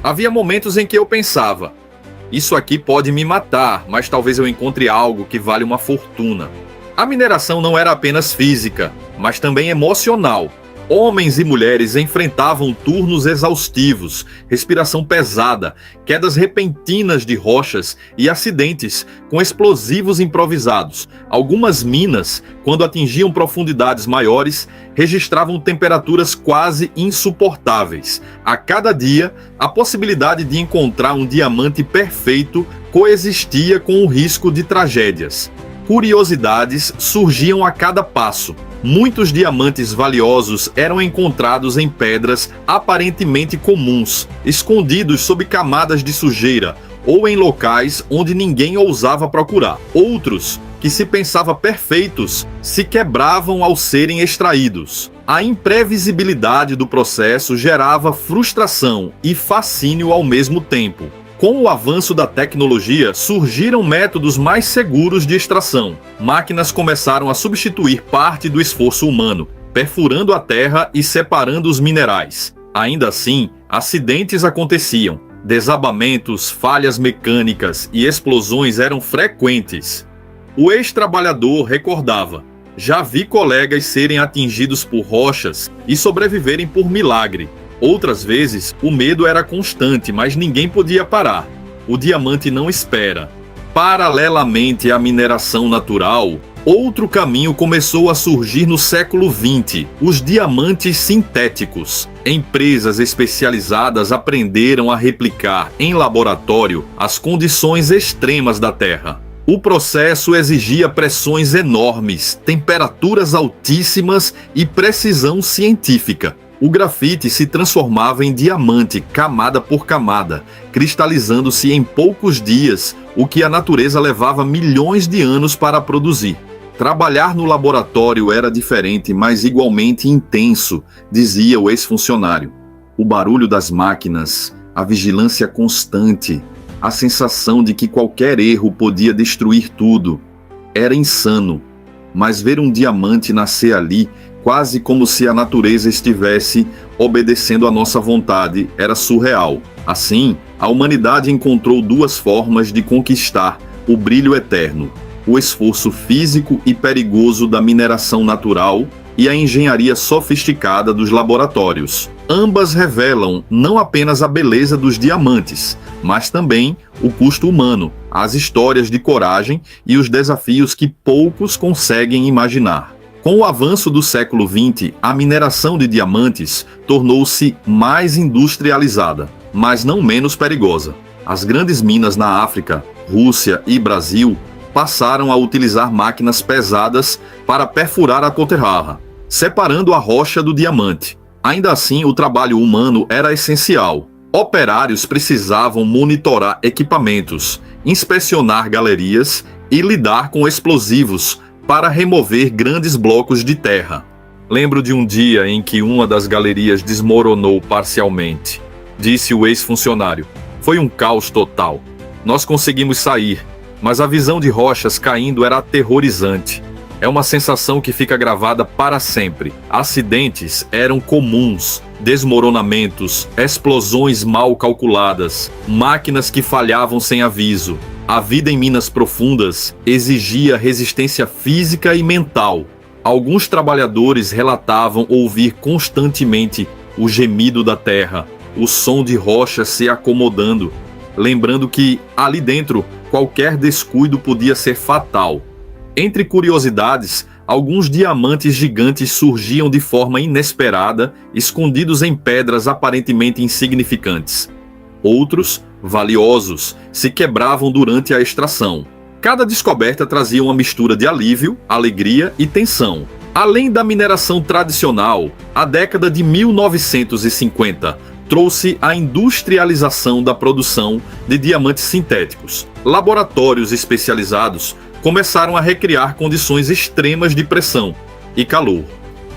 Havia momentos em que eu pensava, isso aqui pode me matar, mas talvez eu encontre algo que vale uma fortuna. A mineração não era apenas física, mas também emocional. Homens e mulheres enfrentavam turnos exaustivos, respiração pesada, quedas repentinas de rochas e acidentes com explosivos improvisados. Algumas minas, quando atingiam profundidades maiores, registravam temperaturas quase insuportáveis. A cada dia, a possibilidade de encontrar um diamante perfeito coexistia com o risco de tragédias. Curiosidades surgiam a cada passo. Muitos diamantes valiosos eram encontrados em pedras aparentemente comuns, escondidos sob camadas de sujeira ou em locais onde ninguém ousava procurar. Outros, que se pensava perfeitos, se quebravam ao serem extraídos. A imprevisibilidade do processo gerava frustração e fascínio ao mesmo tempo. Com o avanço da tecnologia, surgiram métodos mais seguros de extração. Máquinas começaram a substituir parte do esforço humano, perfurando a terra e separando os minerais. Ainda assim, acidentes aconteciam. Desabamentos, falhas mecânicas e explosões eram frequentes. O ex-trabalhador recordava: já vi colegas serem atingidos por rochas e sobreviverem por milagre. Outras vezes, o medo era constante, mas ninguém podia parar. O diamante não espera. Paralelamente à mineração natural, outro caminho começou a surgir no século XX: os diamantes sintéticos. Empresas especializadas aprenderam a replicar em laboratório as condições extremas da Terra. O processo exigia pressões enormes, temperaturas altíssimas e precisão científica. O grafite se transformava em diamante camada por camada, cristalizando-se em poucos dias, o que a natureza levava milhões de anos para produzir. Trabalhar no laboratório era diferente, mas igualmente intenso, dizia o ex-funcionário. O barulho das máquinas, a vigilância constante, a sensação de que qualquer erro podia destruir tudo. Era insano, mas ver um diamante nascer ali, quase como se a natureza estivesse obedecendo à nossa vontade, era surreal. Assim, a humanidade encontrou duas formas de conquistar o brilho eterno: o esforço físico e perigoso da mineração natural e a engenharia sofisticada dos laboratórios. Ambas revelam não apenas a beleza dos diamantes, mas também o custo humano, as histórias de coragem e os desafios que poucos conseguem imaginar. Com o avanço do século XX, a mineração de diamantes tornou-se mais industrializada, mas não menos perigosa. As grandes minas na África, Rússia e Brasil passaram a utilizar máquinas pesadas para perfurar a toterrarra, separando a rocha do diamante. Ainda assim, o trabalho humano era essencial. Operários precisavam monitorar equipamentos, inspecionar galerias e lidar com explosivos para remover grandes blocos de terra. Lembro de um dia em que uma das galerias desmoronou parcialmente, disse o ex-funcionário. Foi um caos total. Nós conseguimos sair, mas a visão de rochas caindo era aterrorizante. É uma sensação que fica gravada para sempre. Acidentes eram comuns, desmoronamentos, explosões mal calculadas, máquinas que falhavam sem aviso. A vida em minas profundas exigia resistência física e mental. Alguns trabalhadores relatavam ouvir constantemente o gemido da terra, o som de rochas se acomodando, lembrando que, ali dentro, qualquer descuido podia ser fatal. Entre curiosidades, alguns diamantes gigantes surgiam de forma inesperada, escondidos em pedras aparentemente insignificantes. Outros, valiosos, se quebravam durante a extração. Cada descoberta trazia uma mistura de alívio, alegria e tensão. Além da mineração tradicional, a década de 1950 trouxe a industrialização da produção de diamantes sintéticos. Laboratórios especializados começaram a recriar condições extremas de pressão e calor,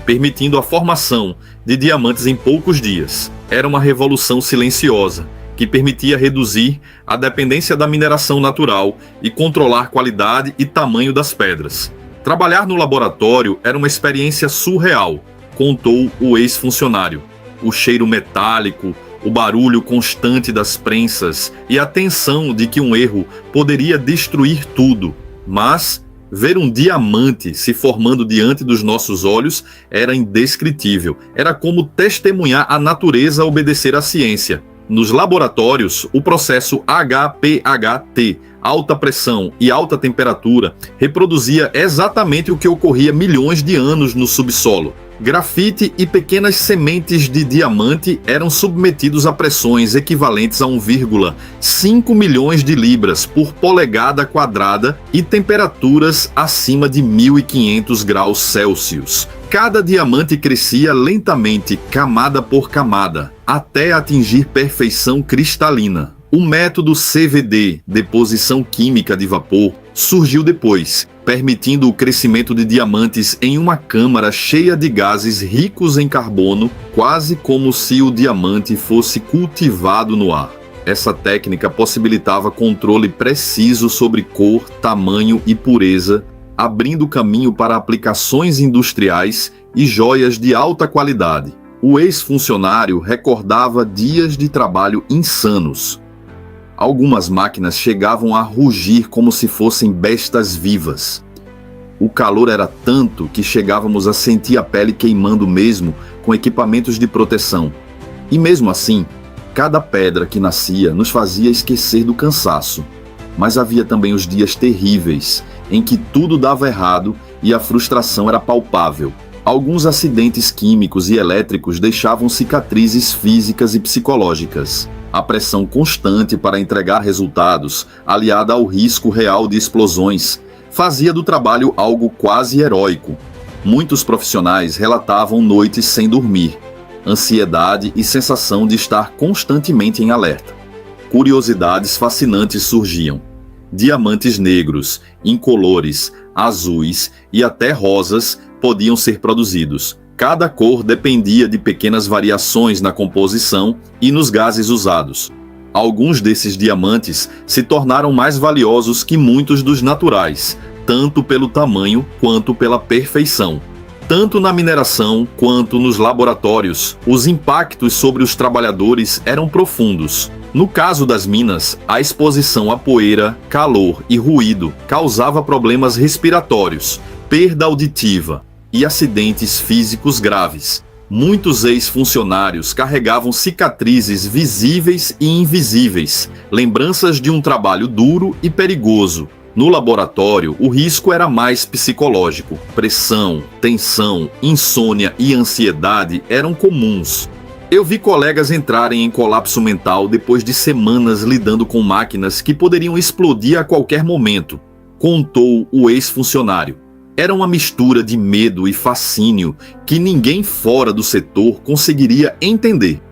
permitindo a formação de diamantes em poucos dias. Era uma revolução silenciosa, que permitia reduzir a dependência da mineração natural e controlar qualidade e tamanho das pedras. Trabalhar no laboratório era uma experiência surreal, contou o ex-funcionário. O cheiro metálico, o barulho constante das prensas e a tensão de que um erro poderia destruir tudo. Mas ver um diamante se formando diante dos nossos olhos era indescritível. Era como testemunhar a natureza obedecer à ciência. Nos laboratórios, o processo HPHT, alta pressão e alta temperatura, reproduzia exatamente o que ocorria milhões de anos no subsolo. Grafite e pequenas sementes de diamante eram submetidos a pressões equivalentes a 1,5 milhões de libras por polegada quadrada e temperaturas acima de 1.500 graus Celsius. Cada diamante crescia lentamente, camada por camada, até atingir perfeição cristalina. O método CVD, deposição química de vapor, surgiu depois, permitindo o crescimento de diamantes em uma câmara cheia de gases ricos em carbono, quase como se o diamante fosse cultivado no ar. Essa técnica possibilitava controle preciso sobre cor, tamanho e pureza, abrindo caminho para aplicações industriais e joias de alta qualidade. O ex-funcionário recordava dias de trabalho insanos. Algumas máquinas chegavam a rugir como se fossem bestas vivas. O calor era tanto que chegávamos a sentir a pele queimando mesmo com equipamentos de proteção. E mesmo assim, cada pedra que nascia nos fazia esquecer do cansaço. Mas havia também os dias terríveis, em que tudo dava errado e a frustração era palpável. Alguns acidentes químicos e elétricos deixavam cicatrizes físicas e psicológicas. A pressão constante para entregar resultados, aliada ao risco real de explosões, fazia do trabalho algo quase heróico. Muitos profissionais relatavam noites sem dormir, ansiedade e sensação de estar constantemente em alerta. Curiosidades fascinantes surgiam. Diamantes negros, incolores, azuis e até rosas podiam ser produzidos. Cada cor dependia de pequenas variações na composição e nos gases usados. Alguns desses diamantes se tornaram mais valiosos que muitos dos naturais, tanto pelo tamanho quanto pela perfeição. Tanto na mineração quanto nos laboratórios, os impactos sobre os trabalhadores eram profundos. No caso das minas, a exposição a poeira, calor e ruído causava problemas respiratórios, perda auditiva e acidentes físicos graves. Muitos ex-funcionários carregavam cicatrizes visíveis e invisíveis, lembranças de um trabalho duro e perigoso. No laboratório, o risco era mais psicológico. Pressão, tensão, insônia e ansiedade eram comuns. Eu vi colegas entrarem em colapso mental depois de semanas lidando com máquinas que poderiam explodir a qualquer momento, contou o ex-funcionário. Era uma mistura de medo e fascínio que ninguém fora do setor conseguiria entender.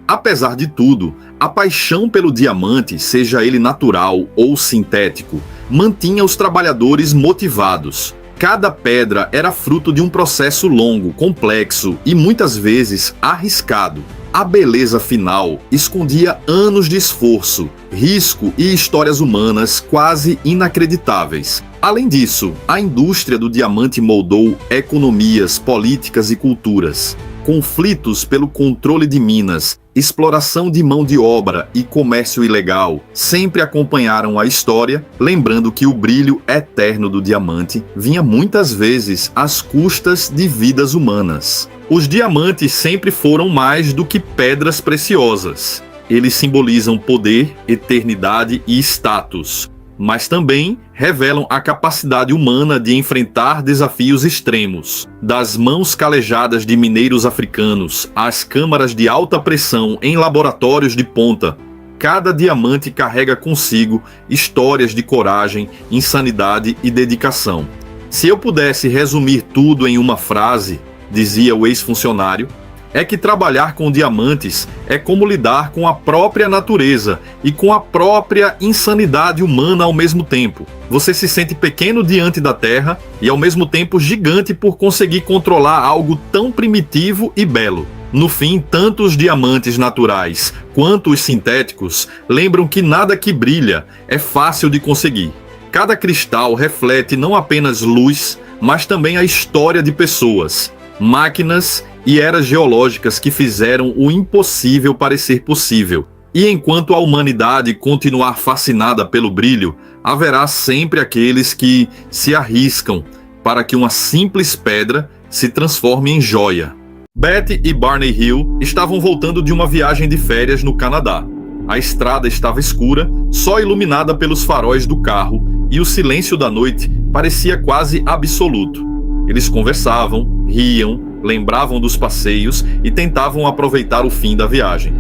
Apesar de tudo, a paixão pelo diamante, seja ele natural ou sintético, mantinha os trabalhadores motivados. Cada pedra era fruto de um processo longo, complexo e muitas vezes arriscado. A beleza final escondia anos de esforço, risco e histórias humanas quase inacreditáveis. Além disso, a indústria do diamante moldou economias, políticas e culturas. Conflitos pelo controle de minas, exploração de mão de obra e comércio ilegal sempre acompanharam a história, lembrando que o brilho eterno do diamante vinha muitas vezes às custas de vidas humanas. Os diamantes sempre foram mais do que pedras preciosas. Eles simbolizam poder, eternidade e status, mas também revelam a capacidade humana de enfrentar desafios extremos. Das mãos calejadas de mineiros africanos às câmaras de alta pressão em laboratórios de ponta, cada diamante carrega consigo histórias de coragem, insanidade e dedicação. Se eu pudesse resumir tudo em uma frase, dizia o ex-funcionário, é que trabalhar com diamantes é como lidar com a própria natureza e com a própria insanidade humana ao mesmo tempo. Você se sente pequeno diante da Terra e ao mesmo tempo gigante por conseguir controlar algo tão primitivo e belo. No fim, tanto os diamantes naturais quanto os sintéticos lembram que nada que brilha é fácil de conseguir. Cada cristal reflete não apenas luz, mas também a história de pessoas, máquinas e eras geológicas que fizeram o impossível parecer possível. E enquanto a humanidade continuar fascinada pelo brilho, haverá sempre aqueles que se arriscam para que uma simples pedra se transforme em joia. Betty e Barney Hill estavam voltando de uma viagem de férias no Canadá. A estrada estava escura, só iluminada pelos faróis do carro, e o silêncio da noite parecia quase absoluto. Eles conversavam, riam, lembravam dos passeios e tentavam aproveitar o fim da viagem.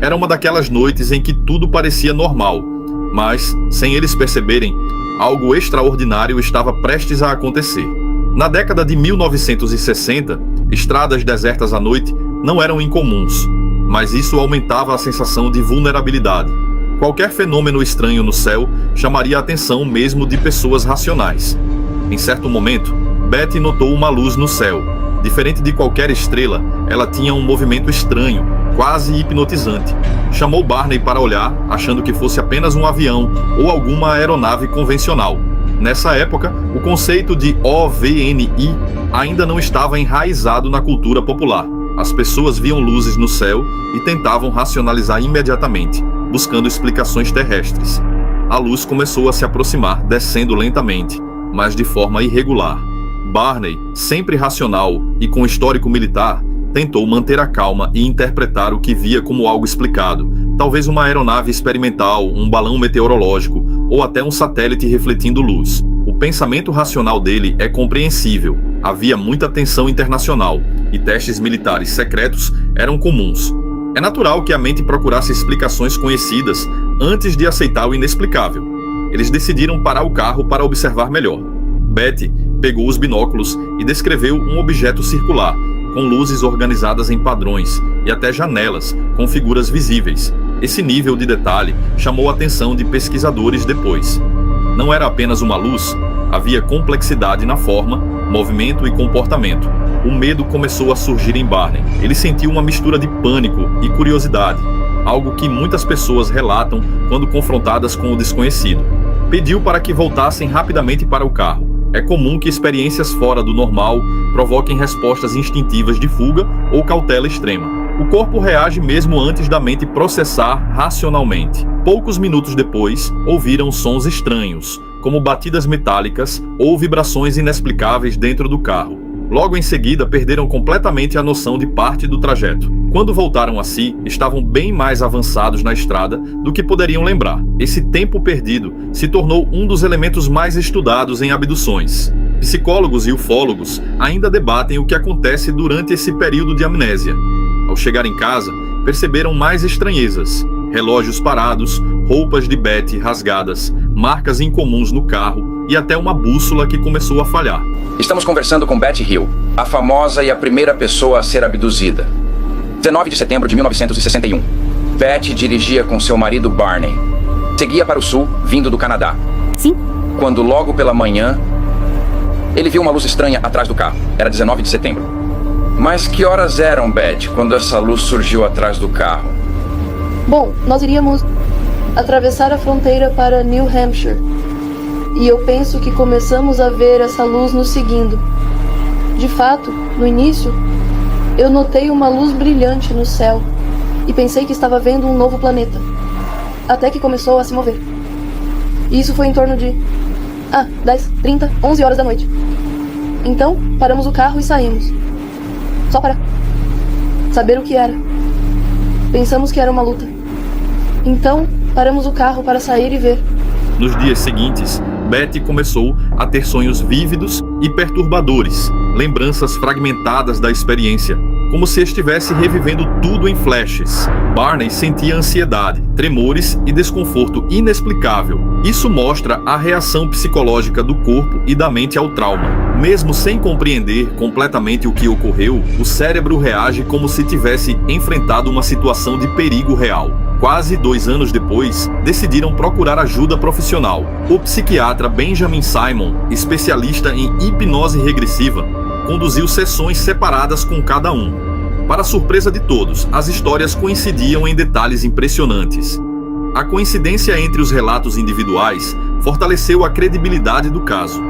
Era uma daquelas noites em que tudo parecia normal, mas, sem eles perceberem, algo extraordinário estava prestes a acontecer. Na década de 1960, estradas desertas à noite não eram incomuns, mas isso aumentava a sensação de vulnerabilidade. Qualquer fenômeno estranho no céu chamaria a atenção mesmo de pessoas racionais. Em certo momento, Betty notou uma luz no céu. Diferente de qualquer estrela, ela tinha um movimento estranho, quase hipnotizante. Chamou Barney para olhar, achando que fosse apenas um avião ou alguma aeronave convencional. Nessa época, o conceito de OVNI ainda não estava enraizado na cultura popular. As pessoas viam luzes no céu e tentavam racionalizar imediatamente, buscando explicações terrestres. A luz começou a se aproximar, descendo lentamente, mas de forma irregular. Barney, sempre racional e com histórico militar, tentou manter a calma e interpretar o que via como algo explicado, talvez uma aeronave experimental, um balão meteorológico ou até um satélite refletindo luz. O pensamento racional dele é compreensível. Havia muita tensão internacional e testes militares secretos eram comuns. É natural que a mente procurasse explicações conhecidas antes de aceitar o inexplicável. Eles decidiram parar o carro para observar melhor. Betty pegou os binóculos e descreveu um objeto circular, com luzes organizadas em padrões e até janelas com figuras visíveis. Esse nível de detalhe chamou a atenção de pesquisadores depois. Não era apenas uma luz, havia complexidade na forma, movimento e comportamento. O medo começou a surgir em Barney. Ele sentiu uma mistura de pânico e curiosidade, algo que muitas pessoas relatam quando confrontadas com o desconhecido. Pediu para que voltassem rapidamente para o carro. É comum que experiências fora do normal provoquem respostas instintivas de fuga ou cautela extrema. O corpo reage mesmo antes da mente processar racionalmente. Poucos minutos depois, ouviram sons estranhos, como batidas metálicas ou vibrações inexplicáveis dentro do carro. Logo em seguida, perderam completamente a noção de parte do trajeto. Quando voltaram a si, estavam bem mais avançados na estrada do que poderiam lembrar. Esse tempo perdido se tornou um dos elementos mais estudados em abduções. Psicólogos e ufólogos ainda debatem o que acontece durante esse período de amnésia. Ao chegar em casa, perceberam mais estranhezas. Relógios parados, roupas de Betty rasgadas, marcas incomuns no carro e até uma bússola que começou a falhar. Estamos conversando com Betty Hill, a famosa e a primeira pessoa a ser abduzida. 19 de setembro de 1961. Betty dirigia com seu marido Barney. Seguia para o sul, vindo do Canadá. Sim. Quando logo pela manhã, ele viu uma luz estranha atrás do carro. Era 19 de setembro. Mas que horas eram, Betty, quando essa luz surgiu atrás do carro? Bom, nós iríamos atravessar a fronteira para New Hampshire. E eu penso que começamos a ver essa luz nos seguindo. De fato, no início, eu notei uma luz brilhante no céu e pensei que estava vendo um novo planeta. Até que começou a se mover. E isso foi em torno de 10, 30, 11 horas da noite. Então, paramos o carro e saímos. Só para saber o que era. Pensamos que era uma luta. Então, paramos o carro para sair e ver. Nos dias seguintes, Betty começou a ter sonhos vívidos e perturbadores, lembranças fragmentadas da experiência, como se estivesse revivendo tudo em flashes. Barney sentia ansiedade, tremores e desconforto inexplicável. Isso mostra a reação psicológica do corpo e da mente ao trauma. Mesmo sem compreender completamente o que ocorreu, o cérebro reage como se tivesse enfrentado uma situação de perigo real. Quase 2 anos depois, decidiram procurar ajuda profissional. O psiquiatra Benjamin Simon, especialista em hipnose regressiva, conduziu sessões separadas com cada um. Para surpresa de todos, as histórias coincidiam em detalhes impressionantes. A coincidência entre os relatos individuais fortaleceu a credibilidade do caso.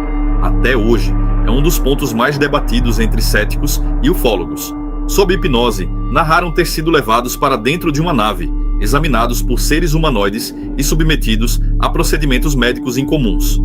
Até hoje, é um dos pontos mais debatidos entre céticos e ufólogos. Sob hipnose, narraram ter sido levados para dentro de uma nave, examinados por seres humanoides e submetidos a procedimentos médicos incomuns.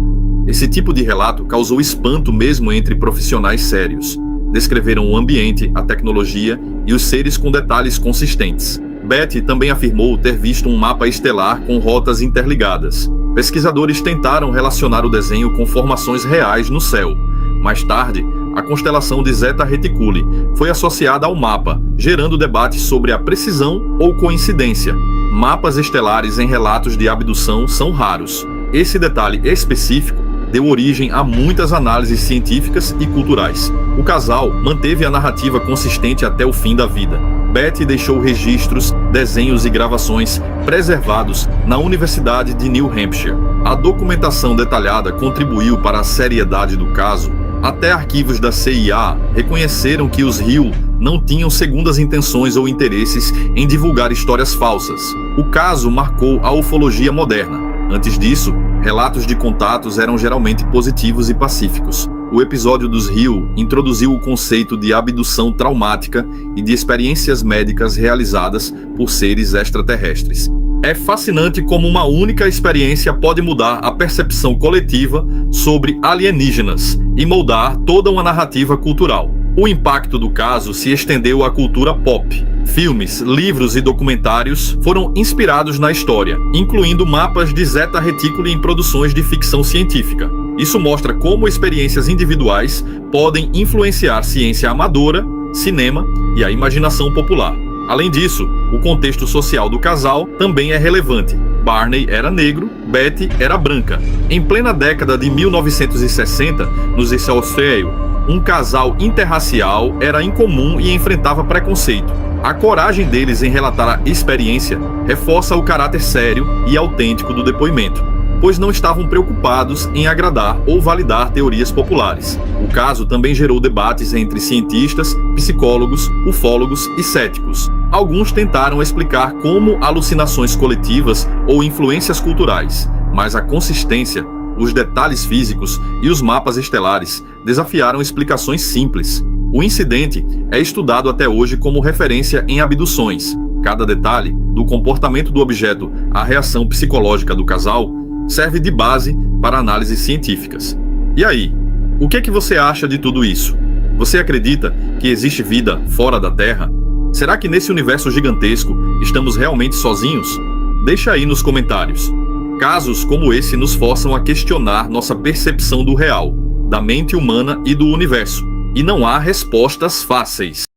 Esse tipo de relato causou espanto mesmo entre profissionais sérios. Descreveram o ambiente, a tecnologia e os seres com detalhes consistentes. Betty também afirmou ter visto um mapa estelar com rotas interligadas. Pesquisadores tentaram relacionar o desenho com formações reais no céu. Mais tarde, a constelação de Zeta Reticuli foi associada ao mapa, gerando debates sobre a precisão ou coincidência. Mapas estelares em relatos de abdução são raros. Esse detalhe específico deu origem a muitas análises científicas e culturais. O casal manteve a narrativa consistente até o fim da vida. Betty deixou registros, desenhos e gravações preservados na Universidade de New Hampshire. A documentação detalhada contribuiu para a seriedade do caso. Até arquivos da CIA reconheceram que os Hill não tinham segundas intenções ou interesses em divulgar histórias falsas. O caso marcou a ufologia moderna. Antes disso, relatos de contatos eram geralmente positivos e pacíficos. O episódio dos Hill introduziu o conceito de abdução traumática e de experiências médicas realizadas por seres extraterrestres. É fascinante como uma única experiência pode mudar a percepção coletiva sobre alienígenas e moldar toda uma narrativa cultural. O impacto do caso se estendeu à cultura pop. Filmes, livros e documentários foram inspirados na história, incluindo mapas de Zeta Reticuli em produções de ficção científica. Isso mostra como experiências individuais podem influenciar ciência amadora, cinema e a imaginação popular. Além disso, o contexto social do casal também é relevante. Barney era negro, Betty era branca. Em plena década de 1960, nos Estados Unidos, um casal interracial era incomum e enfrentava preconceito. A coragem deles em relatar a experiência reforça o caráter sério e autêntico do depoimento, pois não estavam preocupados em agradar ou validar teorias populares. O caso também gerou debates entre cientistas, psicólogos, ufólogos e céticos. Alguns tentaram explicar como alucinações coletivas ou influências culturais, mas a consistência, os detalhes físicos e os mapas estelares desafiaram explicações simples. O incidente é estudado até hoje como referência em abduções. Cada detalhe, do comportamento do objeto à reação psicológica do casal, serve de base para análises científicas. E aí, o que é que você acha de tudo isso? Você acredita que existe vida fora da Terra? Será que nesse universo gigantesco estamos realmente sozinhos? Deixa aí nos comentários. Casos como esse nos forçam a questionar nossa percepção do real, da mente humana e do universo. E não há respostas fáceis.